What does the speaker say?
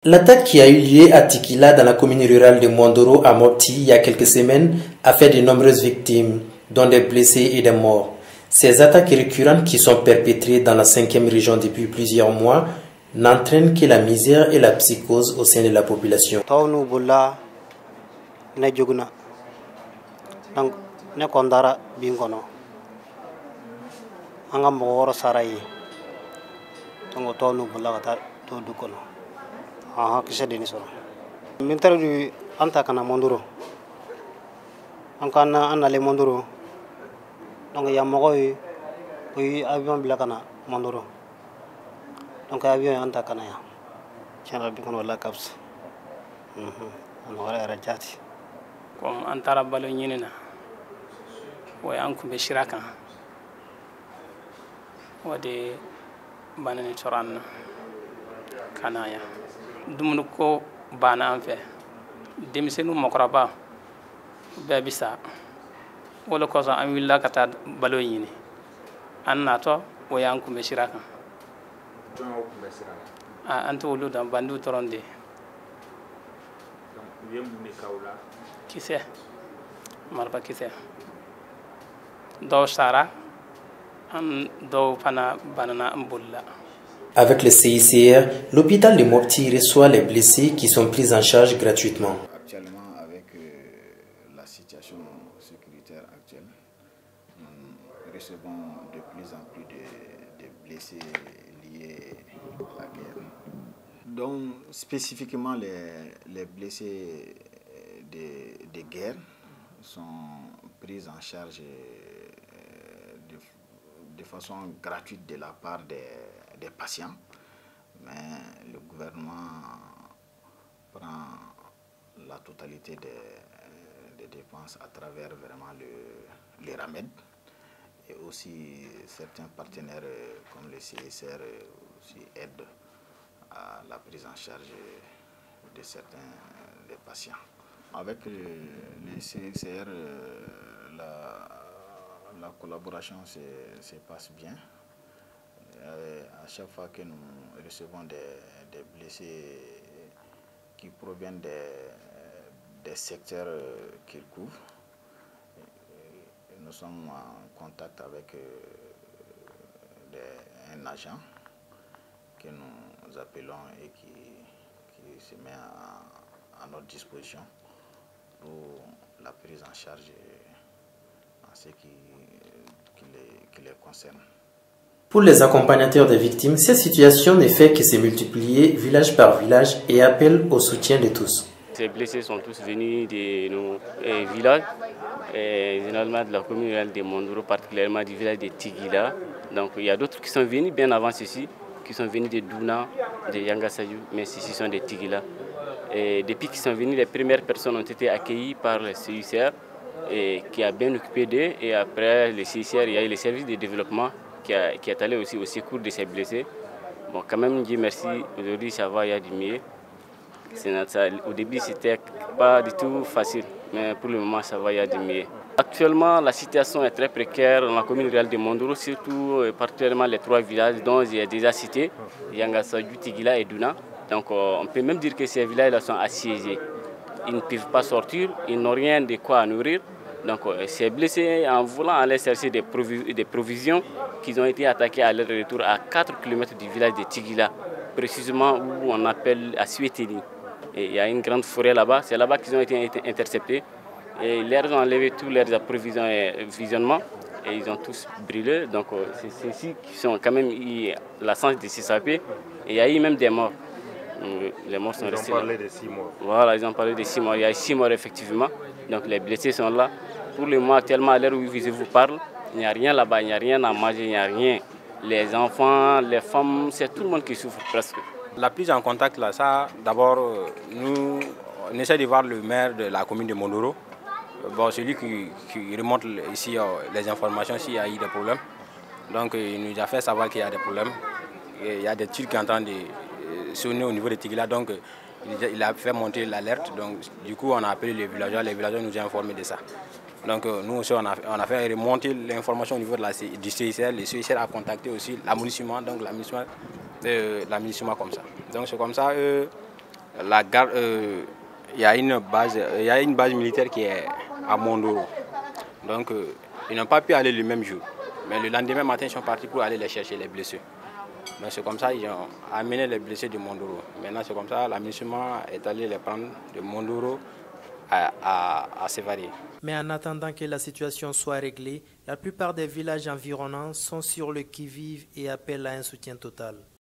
L'attaque qui a eu lieu à Tikila dans la commune rurale de Mondoro à Mopti il y a quelques semaines a fait de nombreuses victimes, dont des blessés et des morts. Ces attaques récurrentes qui sont perpétrées dans la 5e région depuis plusieurs mois n'entraînent que la misère et la psychose au sein de la population. Kisa deni soro min tara du anta kana Mondoro an kana anale Mondoro donc ya mogoy oyi avion bila kana Mondoro donc avion anta kana ya channel bi kono wala caps an wala era jati comme antara balo nyinina way an kumbe shiraka wade banani toranna kanaya dumunu ko bana an fɛ denmisɛnninw mɔkɔrɔba bɛɛ bi sa wala kɔsɔn an wulila ka taa balo ɲini an natɔ o y'an kunbɛ sira kan an tɛ olu dɔn bandiw dɔrɔn de kisɛ marifa kisɛ dɔw sara an dɔw fana banana an bolila. Avec le CICR, l'hôpital de Mopti reçoit les blessés qui sont pris en charge gratuitement. Actuellement, avec la situation sécuritaire actuelle, nous recevons de plus en plus de blessés liés à la guerre. Donc, spécifiquement, les blessés de guerre sont pris en charge de façon gratuite de la part des patients, mais le gouvernement prend la totalité des dépenses à travers vraiment les RAMED et aussi certains partenaires comme le CSR aussi aident à la prise en charge de certains des patients. Avec le CSR, la collaboration se passe bien. À chaque fois que nous recevons des blessés qui proviennent des secteurs qu'ils couvrent, nous sommes en contact avec un agent que nous appelons et qui se met à notre disposition pour la prise en charge en ce qui les concerne. Pour les accompagnateurs des victimes, cette situation ne fait que se multiplier village par village et appelle au soutien de tous. Ces blessés sont tous venus de nos villages, généralement de la commune rurale de Mondoro, particulièrement du village de Tigila. Donc il y a d'autres qui sont venus bien avant ceci, qui sont venus de Douna, de Yangasayou, mais ceci sont des Tigila. Et depuis qu'ils sont venus, les premières personnes ont été accueillies par le CICR, qui a bien occupé d'eux, et après le CICR, il y a eu le service de développement qui est allé aussi au secours de ces blessés. Bon, quand même, Dieu merci, aujourd'hui ça va, il y a du mieux. Au début, c'était pas du tout facile, mais pour le moment, ça va, il y a du mieux. Actuellement, la situation est très précaire dans la commune rurale de Mondoro, surtout particulièrement les 3 villages dont j'ai déjà cité, Yangasayou, Tigila et Douna. Donc, on peut même dire que ces villages-là sont assiégés. Ils ne peuvent pas sortir, ils n'ont rien de quoi nourrir. Donc, ces blessés, en voulant aller chercher des provisions, qu'ils ont été attaqués à leur retour à 4 km du village de Tigila, précisément où on appelle à Sueteli. Et il y a une grande forêt là-bas, c'est là-bas qu'ils ont été interceptés. Et ils leur ont enlevé tous leurs approvisionnements et ils ont tous brûlé. Donc, c'est ceux-ci qui ont quand même eu la chance de s'échapper. Et il y a eu même des morts. Les morts sont restés. Ils ont parlé de 6 morts. Voilà, ils ont parlé de 6 morts. Il y a eu 6 morts effectivement. Donc les blessés sont là. Pour le moment, actuellement, à l'heure où je vous parle, il n'y a rien là-bas, il n'y a rien à manger, il n'y a rien. Les enfants, les femmes, c'est tout le monde qui souffre presque. La prise en contact, là, ça, d'abord, nous, on essaie de voir le maire de la commune de Mondoro. Bon, celui qui remonte ici les informations s'il y a eu des problèmes. Donc, il nous a fait savoir qu'il y a des problèmes. Et il y a des tirs qui sont en train de sonner au niveau de Tigila. Donc, il a fait monter l'alerte. Donc, du coup, on a appelé les villageois nous ont informés de ça. Donc, nous aussi, on a fait remonter l'information au niveau du CICR. Le CICR a contacté aussi l'amunissement, donc l'amunissement comme ça. Donc, c'est comme ça, la garde, il y a une base militaire qui est à Mondoro. Donc ils n'ont pas pu aller le même jour. Mais le lendemain matin, ils sont partis pour aller les chercher, les blessés. Donc c'est comme ça qu'ils ont amené les blessés de Mondoro. Maintenant c'est comme ça, l'aménagement est allé les prendre de Mondoro à Sévarié. Mais en attendant que la situation soit réglée, la plupart des villages environnants sont sur le qui-vive et appellent à un soutien total.